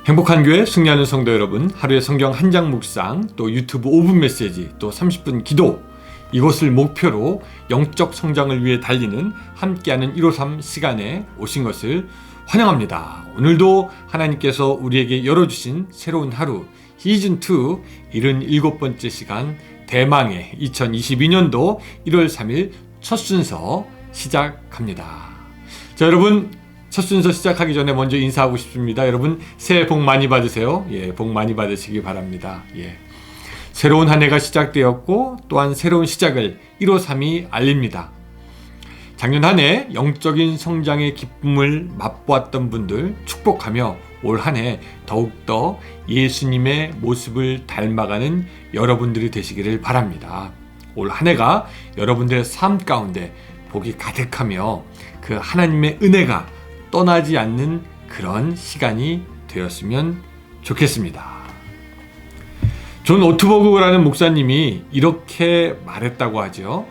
행복한 교회 승리하는 성도 여러분, 하루의 성경 한 장 묵상, 또 유튜브 5분 메시지, 또 30분 기도, 이것을 목표로 영적 성장을 위해 달리는 함께하는 153 시간에 오신 것을 환영합니다. 오늘도 하나님께서 우리에게 열어주신 새로운 하루, 시즌2 77번째 시간, 대망의 2022년도 1월 3일 첫 순서 시작합니다. 자, 여러분, 첫 순서 시작하기 전에 먼저 인사하고 싶습니다. 여러분, 새해 복 많이 받으세요. 복 많이 받으시기 바랍니다. 새로운 한 해가 시작되었고, 또한 새로운 시작을 153이 알립니다. 작년 한 해 영적인 성장의 기쁨을 맛보았던 분들 축복하며 올 한 해 더욱더 예수님의 모습을 닮아가는 여러분들이 되시기를 바랍니다. 올 한 해가 여러분들의 삶 가운데 복이 가득하며 그 하나님의 은혜가 떠나지 않는 그런 시간이 되었으면 좋겠습니다. 존 오트버그라는 목사님이 이렇게 말했다고 하죠.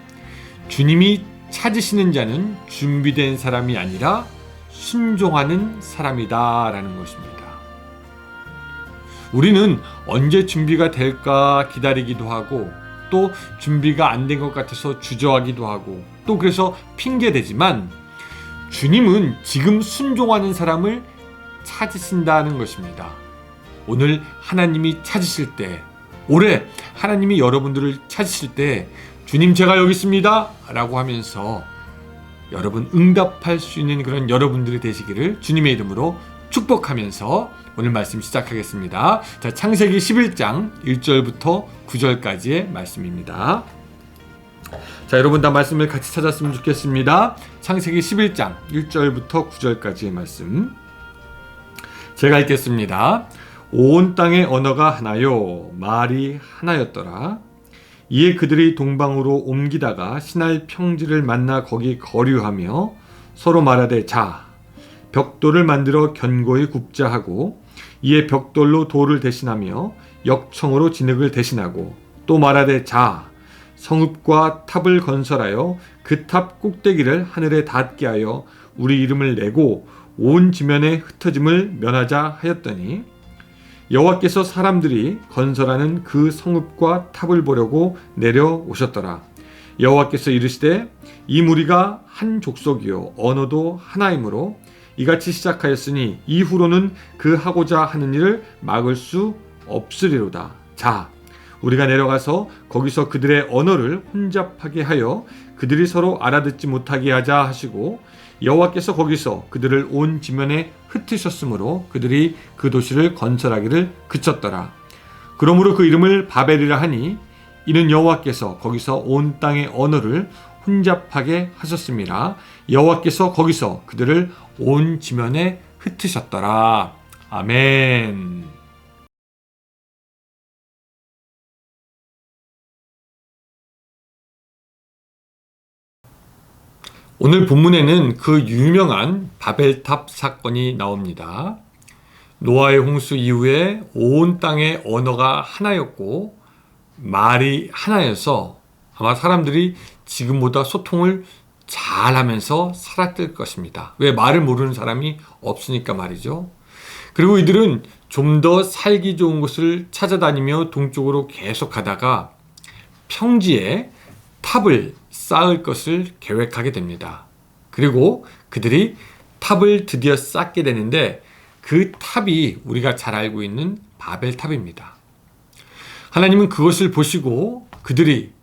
주님이 찾으시는 자는 준비된 사람이 아니라 순종하는 사람이다 라는 것입니다. 우리는 언제 준비가 될까 기다리기도 하고, 또 준비가 안 된 것 같아서 주저하기도 하고, 또 그래서 핑계대지만 주님은 지금 순종하는 사람을 찾으신다는 것입니다. 오늘 하나님이 찾으실 때, 올해 하나님이 여러분들을 찾으실 때 주님 제가 여기 있습니다 라고 하면서 여러분 응답할 수 있는 그런 여러분들이 되시기를 주님의 이름으로 축복하면서 오늘 말씀 시작하겠습니다. 자, 창세기 11장 1절부터 9절까지의 말씀입니다. 자, 여러분 다 말씀을 같이 찾았으면 좋겠습니다. 창세기 11장 1절부터 9절까지의 말씀 제가 읽겠습니다. 온 땅의 언어가 하나요, 말이 하나였더라. 이에 그들이 동방으로 옮기다가 신할 평지를 만나 거기 거류하며 서로 말하되, 자, 벽돌을 만들어 견고히 굽자 하고, 이에 벽돌로 돌을 대신하며 역청으로 진흙을 대신하고, 또 말하되, 자, 성읍과 탑을 건설하여 그 탑 꼭대기를 하늘에 닿게 하여 우리 이름을 내고 온 지면에 흩어짐을 면하자 하였더니, 여호와께서 사람들이 건설하는 그 성읍과 탑을 보려고 내려오셨더라. 여호와께서 이르시되, 이 무리가 한 족속이요 언어도 하나이므로 이같이 시작하였으니 이후로는 그 하고자 하는 일을 막을 수 없으리로다. 자, 우리가 내려가서 거기서 그들의 언어를 혼잡하게 하여 그들이 서로 알아듣지 못하게 하자 하시고, 여호와께서 거기서 그들을 온 지면에 흩으셨으므로 그들이 그 도시를 건설하기를 그쳤더라. 그러므로 그 이름을 바벨이라 하니 이는 여호와께서 거기서 온 땅의 언어를 혼잡하게 하셨습니다. 여호와께서 거기서 그들을 온 지면에 흩으셨더라. 아멘. 오늘 본문에는 그 유명한 바벨탑 사건이 나옵니다. 노아의 홍수 이후에 온 땅의 언어가 하나였고 말이 하나여서 아마 사람들이 지금보다 소통을 잘하면서 살았을 것입니다. 왜? 말을 모르는 사람이 없으니까 말이죠. 그리고 이들은 좀 더 살기 좋은 곳을 찾아다니며 동쪽으로 계속 가다가 평지에 탑을 쌓을 것을 계획하게 됩니다. 그리고 그들이 탑을 드디어 쌓게 되는데 그 탑이 우리가 잘 알고 있는 바벨탑입니다. 하나님은 그것을 보시고 그들이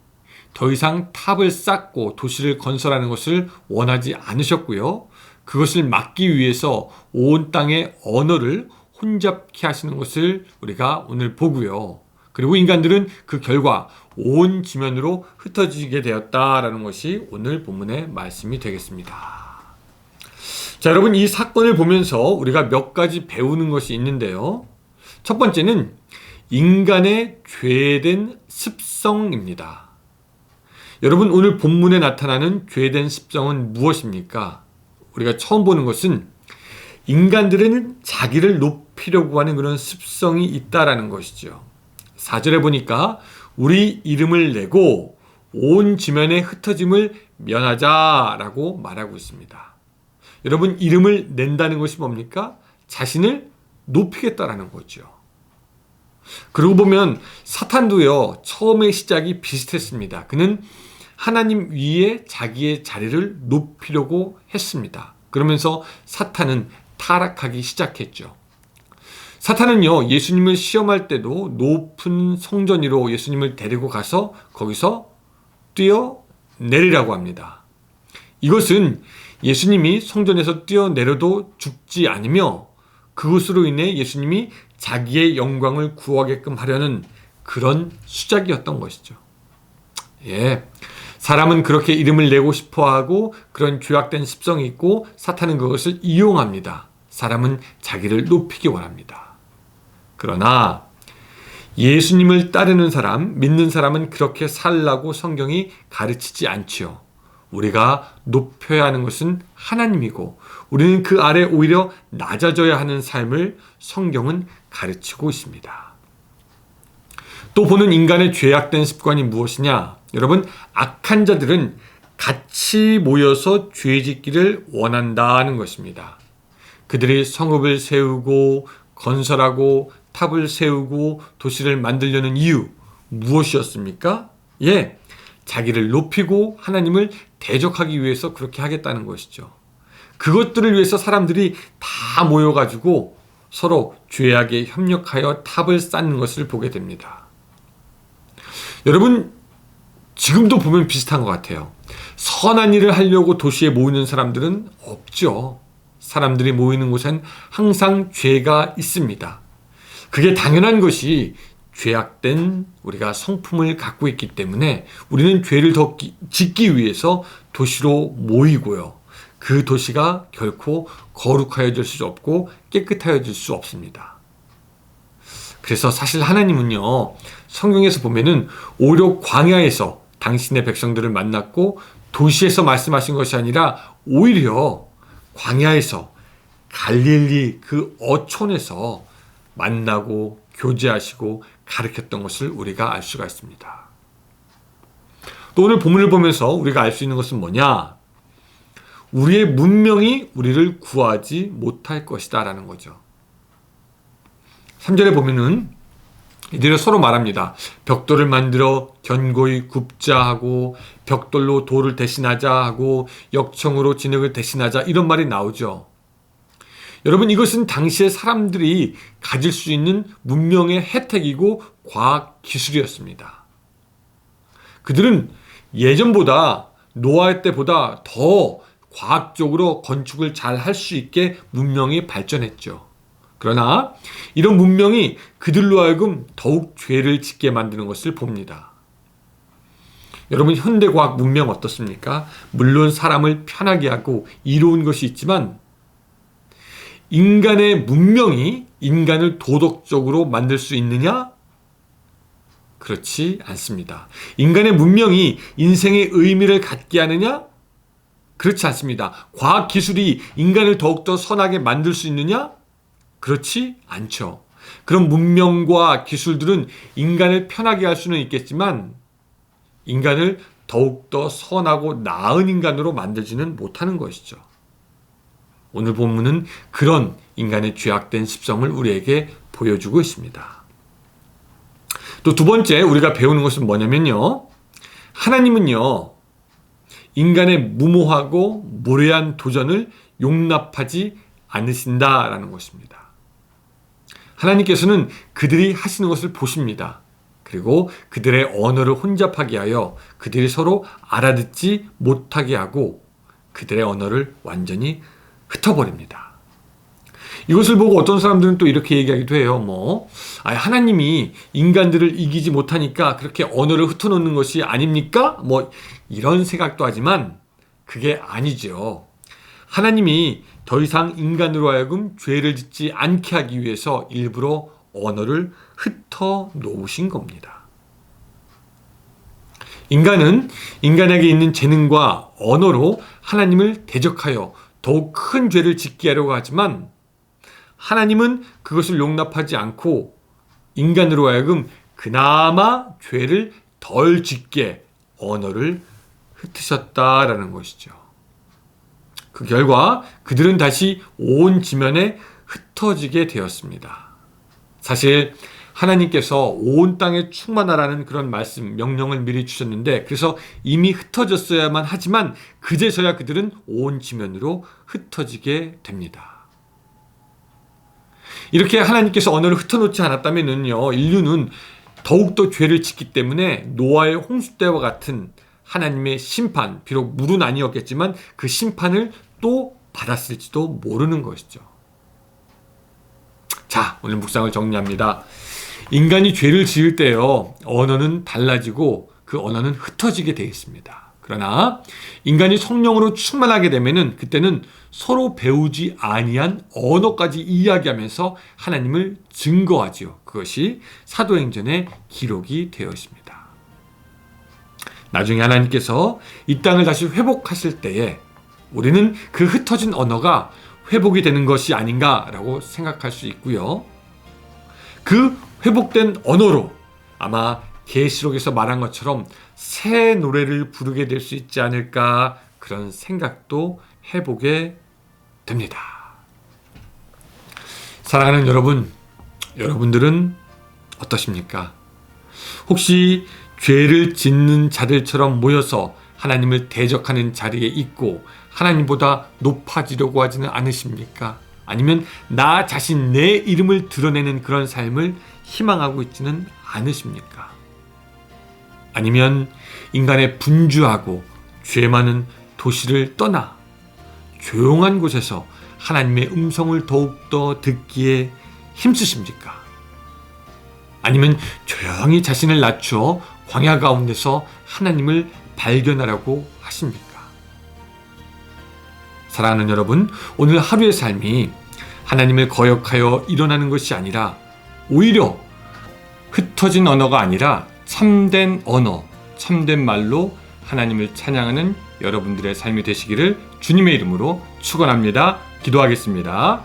더 이상 탑을 쌓고 도시를 건설하는 것을 원하지 않으셨고요. 그것을 막기 위해서 온 땅의 언어를 혼잡케 하시는 것을 우리가 오늘 보고요. 그리고 인간들은 그 결과 온 지면으로 흩어지게 되었다라는 것이 오늘 본문의 말씀이 되겠습니다. 자, 여러분, 이 사건을 보면서 우리가 몇 가지 배우는 것이 있는데요. 첫 번째는 인간의 죄된 습성입니다. 여러분, 오늘 본문에 나타나는 죄된 습성은 무엇입니까? 우리가 처음 보는 것은 인간들은 자기를 높이려고 하는 그런 습성이 있다라는 것이죠. 4절에 보니까 우리 이름을 내고 온 지면의 흩어짐을 면하자라고 말하고 있습니다. 여러분, 이름을 낸다는 것이 뭡니까? 자신을 높이겠다라는 거죠. 그러고 보면 사탄도요, 처음의 시작이 비슷했습니다. 그는 하나님 위에 자기의 자리를 높이려고 했습니다. 그러면서 사탄은 타락하기 시작했죠. 사탄은요, 예수님을 시험할 때도 높은 성전 위로 예수님을 데리고 가서 거기서 뛰어내리라고 합니다. 이것은 예수님이 성전에서 뛰어내려도 죽지 않으며 그것으로 인해 예수님이 자기의 영광을 구하게끔 하려는 그런 수작이었던 것이죠. 예, 사람은 그렇게 이름을 내고 싶어하고 그런 죄악된 습성이 있고 사탄은 그것을 이용합니다. 사람은 자기를 높이기 원합니다. 그러나 예수님을 따르는 사람, 믿는 사람은 그렇게 살라고 성경이 가르치지 않지요. 우리가 높여야 하는 것은 하나님이고 우리는 그 아래 오히려 낮아져야 하는 삶을 성경은 가르치고 있습니다. 또 보는 인간의 죄악된 습관이 무엇이냐? 여러분, 악한 자들은 같이 모여서 죄 짓기를 원한다는 것입니다. 그들이 성읍을 세우고 건설하고 탑을 세우고 도시를 만들려는 이유 무엇이었습니까? 예, 자기를 높이고 하나님을 대적하기 위해서 그렇게 하겠다는 것이죠. 그것들을 위해서 사람들이 다 모여가지고 서로 죄악에 협력하여 탑을 쌓는 것을 보게 됩니다. 여러분, 지금도 보면 비슷한 것 같아요. 선한 일을 하려고 도시에 모이는 사람들은 없죠. 사람들이 모이는 곳엔 항상 죄가 있습니다. 그게 당연한 것이 죄악된 우리가 성품을 갖고 있기 때문에 우리는 죄를 더 짓기 위해서 도시로 모이고요. 그 도시가 결코 거룩하여질 수 없고 깨끗하여질 수 없습니다. 그래서 사실 하나님은요, 성경에서 보면은 오히려 광야에서 당신의 백성들을 만났고 도시에서 말씀하신 것이 아니라 오히려 광야에서 갈릴리 그 어촌에서 만나고 교제하시고 가르쳤던 것을 우리가 알 수가 있습니다. 또 오늘 본문을 보면서 우리가 알 수 있는 것은 뭐냐? 우리의 문명이 우리를 구하지 못할 것이다 라는 거죠. 3절에 보면은 이들은 서로 말합니다. 벽돌을 만들어 견고히 굽자 하고 벽돌로 돌을 대신하자 하고 역청으로 진흙을 대신하자 이런 말이 나오죠. 여러분, 이것은 당시의 사람들이 가질 수 있는 문명의 혜택이고 과학 기술이었습니다. 그들은 예전보다 노아 때보다 더 과학적으로 건축을 잘 할 수 있게 문명이 발전했죠. 그러나 이런 문명이 그들로 하여금 더욱 죄를 짓게 만드는 것을 봅니다. 여러분, 현대과학 문명 어떻습니까? 물론 사람을 편하게 하고 이로운 것이 있지만 인간의 문명이 인간을 도덕적으로 만들 수 있느냐? 그렇지 않습니다. 인간의 문명이 인생의 의미를 갖게 하느냐? 그렇지 않습니다. 과학 기술이 인간을 더욱더 선하게 만들 수 있느냐? 그렇지 않죠. 그런 문명과 기술들은 인간을 편하게 할 수는 있겠지만 인간을 더욱더 선하고 나은 인간으로 만들지는 못하는 것이죠. 오늘 본문은 그런 인간의 죄악된 습성을 우리에게 보여주고 있습니다. 또 두 번째 우리가 배우는 것은 뭐냐면요. 하나님은요, 인간의 무모하고 무례한 도전을 용납하지 않으신다라는 것입니다. 하나님께서는 그들이 하시는 것을 보십니다. 그리고 그들의 언어를 혼잡하게 하여 그들이 서로 알아듣지 못하게 하고 그들의 언어를 완전히 흩어버립니다. 이것을 보고 어떤 사람들은 또 이렇게 얘기하기도 해요. 하나님이 인간들을 이기지 못하니까 그렇게 언어를 흩어놓는 것이 아닙니까? 이런 생각도 하지만 그게 아니죠. 하나님이 더 이상 인간으로 하여금 죄를 짓지 않게 하기 위해서 일부러 언어를 흩어 놓으신 겁니다. 인간은 인간에게 있는 재능과 언어로 하나님을 대적하여 더욱 큰 죄를 짓게 하려고 하지만 하나님은 그것을 용납하지 않고 인간으로 하여금 그나마 죄를 덜 짓게 언어를 흩으셨다라는 것이죠. 그 결과 그들은 다시 온 지면에 흩어지게 되었습니다. 사실 하나님께서 온 땅에 충만하라는 그런 말씀, 명령을 미리 주셨는데 그래서 이미 흩어졌어야만 하지만 그제서야 그들은 온 지면으로 흩어지게 됩니다. 이렇게 하나님께서 언어를 흩어놓지 않았다면요, 인류는 더욱더 죄를 짓기 때문에 노아의 홍수 때와 같은 하나님의 심판, 비록 물은 아니었겠지만 그 심판을 또 받았을지도 모르는 것이죠. 자, 오늘 묵상을 정리합니다. 인간이 죄를 지을 때요, 언어는 달라지고 그 언어는 흩어지게 되어 있습니다. 그러나 인간이 성령으로 충만하게 되면은 그때는 서로 배우지 아니한 언어까지 이야기하면서 하나님을 증거하지요. 그것이 사도행전에 기록이 되어 있습니다. 나중에 하나님께서 이 땅을 다시 회복하실 때에 우리는 그 흩어진 언어가 회복이 되는 것이 아닌가라고 생각할 수 있고요. 그 회복된 언어로 아마 계시록에서 말한 것처럼 새 노래를 부르게 될 수 있지 않을까, 그런 생각도 해보게 됩니다. 사랑하는 여러분, 여러분들은 어떠십니까? 혹시 죄를 짓는 자들처럼 모여서 하나님을 대적하는 자리에 있고 하나님보다 높아지려고 하지는 않으십니까? 아니면 나 자신, 내 이름을 드러내는 그런 삶을 희망하고 있지는 않으십니까? 아니면 인간의 분주하고 죄 많은 도시를 떠나 조용한 곳에서 하나님의 음성을 더욱더 듣기에 힘쓰십니까? 아니면 조용히 자신을 낮추어 광야 가운데서 하나님을 발견하라고 하십니까? 사랑하는 여러분, 오늘 하루의 삶이 하나님을 거역하여 일어나는 것이 아니라 오히려 흩어진 언어가 아니라 참된 언어, 참된 말로 하나님을 찬양하는 여러분들의 삶이 되시기를 주님의 이름으로 축원합니다. 기도하겠습니다.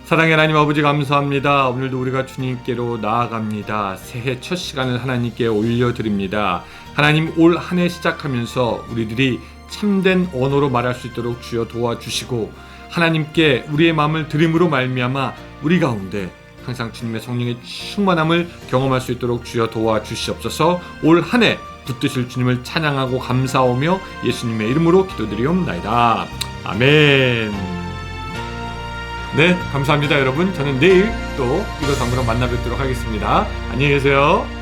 사랑의 하나님 아버지, 감사합니다. 오늘도 우리가 주님께로 나아갑니다. 새해 첫 시간을 하나님께 올려드립니다. 하나님, 올 한 해 시작하면서 우리들이 참된 언어로 말할 수 있도록 주여 도와주시고 하나님께 우리의 마음을 드림으로 말미암아 우리 가운데 항상 주님의 성령의 충만함을 경험할 수 있도록 주여 도와주시옵소서. 올 한 해 붙드실 주님을 찬양하고 감사하며 예수님의 이름으로 기도드리옵나이다. 아멘. 네, 감사합니다 여러분. 저는 내일 또 이것 담으로 만나 뵙도록 하겠습니다. 안녕히 계세요.